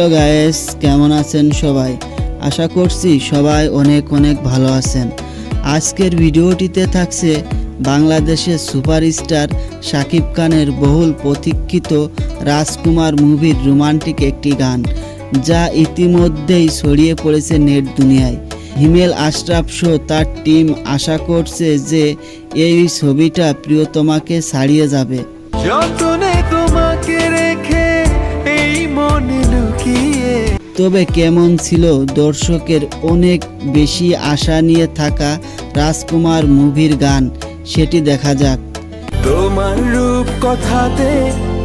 Hello guys, কেমন আছেন সবাই? আশা করছি সবাই অনেক অনেক ভালো আছেন। আজকের ভিডিওটিতে থাকছে বাংলাদেশের সুপারস্টার শাকিব খানের বহুল প্রতীক্ষিত রাজকুমার মুভির রোমান্টিক একটি গান, যা ইতিমধ্যেই ছড়িয়ে পড়েছে নেট দুনিয়ায়। হিমেল আশরাফ শো তার টিম আশা করছে যে এই ছবিটা প্রিয়তমাকে ছাড়িয়ে যাবে। তবে কেমন ছিল দর্শকের অনেক বেশি আশা নিয়ে থাকা রাজকুমার মুভির গান, সেটি দেখা যাক। তোমার রূপ কথাতে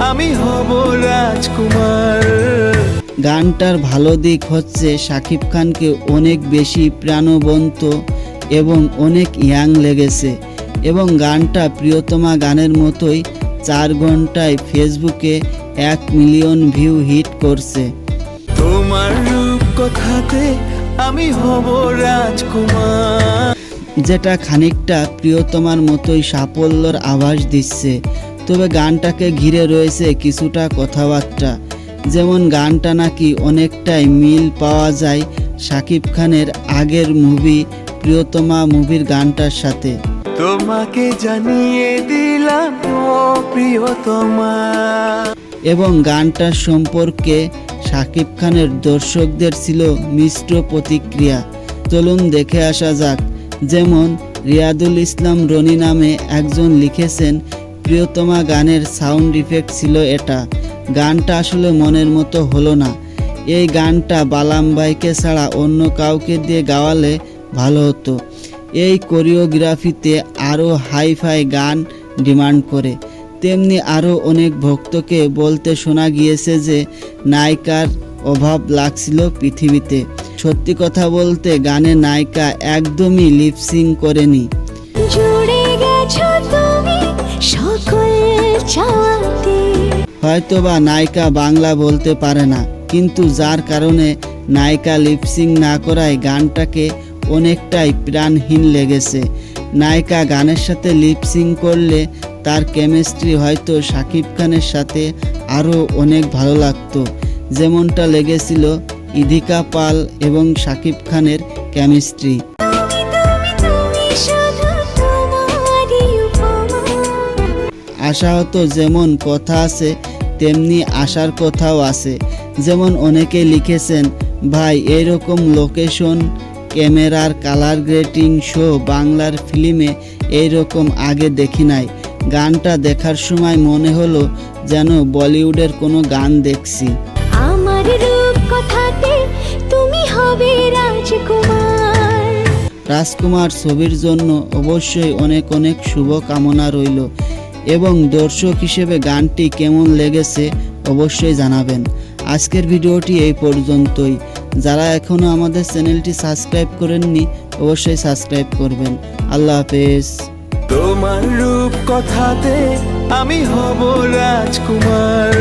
আমি হব রাজকুমার। গানটার ভালো দিক হচ্ছে শাকিব খানকে অনেক বেশি প্রাণবন্ত এবং অনেক ইয়াং লেগেছে, এবং গানটা প্রিয়তমা গানের মতোই 4 ঘন্টায় ফেসবুকে 1 মিলিয়ন ভিউ হিট করছে। তোমার রূপ কথাতে আমি হব রাজকুমার, যেটা খানিকটা প্রিয়তমার মতোই সাফল্যর আভাস দিচ্ছে। তবে গানটাকে ঘিরে রয়েছে কিছুটা কথাবার্তা, যেমন গানটা নাকি অনেকটাই মিল পাওয়া যায় শাকিব খানের আগের মুভি প্রিয়তমা মুভির গানটার সাথে। তোমাকে জানিয়ে দিলাম ও প্রিয়তমা। এবং গানটার সম্পর্কে শাকিব খানের দর্শকদের ছিল মিশ্র প্রতিক্রিয়া। চলুন দেখে আসা যাক। যেমন রিয়াদুল ইসলাম রনি নামে একজন লিখেছেন, প্রিয়তমা গানের সাউন্ড ইফেক্ট ছিল এটা, গানটা আসলে মনের মতো হলো না। এই গানটা বালাম ভাইকে ছাড়া অন্য কাউকে দিয়ে গাওয়ালে ভালো হতো। এই কোরিওগ্রাফিতে আরও হাইফাই গান ডিমান্ড করে। তেমনি আরও অনেক ভক্তকে বলতে শোনা গিয়েছে যে নায়িকার অভাব লাগছিল পৃথিবীতে। সত্যি কথা বলতে গানে নায়িকা একদমই লিপসিং করেনি। হয়তোবা নায়িকা বাংলা বলতে পারে না, কিন্তু যার কারণে নায়িকা লিপসিং না করায় গানটাকে অনেকটাই প্রাণহীন লেগেছে। নায়িকা গানের সাথে লিপসিং করলে তার কেমিস্ট্রি হয়তো শাকিব খানের সাথে আরও অনেক ভালো লাগতো, যেমনটা লেগেছিল ইধিকা পাল এবং শাকিব খানের কেমিস্ট্রি। আশাহত যেমন কথা আছে তেমনি আশার কথাও আছে। যেমন অনেকে লিখেছেন, ভাই এইরকম লোকেশন, ক্যামেরার কালার গ্রেডিং শো বাংলার ফিল্মে এইরকম আগে দেখি নাই। গানটা দেখার সময় মনে হলো যেন বলিউডের কোনো গান দেখছি। আমার রূপ কথাতে তুমি হবে রাজকুমার। রাজকুমার ছবির জন্য অবশ্যই অনেক অনেক শুভ কামনা রইল, এবং দর্শক হিসেবে গানটি কেমন লেগেছে অবশ্যই জানাবেন। আজকের ভিডিওটি এই পর্যন্তই। যারা এখনও আমাদের চ্যানেলটি সাবস্ক্রাইব করেননি অবশ্যই সাবস্ক্রাইব করবেন। আল্লাহ হাফেজ। তোমার রূপ কথাতে আমি হব রাজকুমার,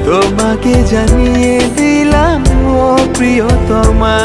তোমাকে জানিয়ে দিলাম ও প্রিয়তমা।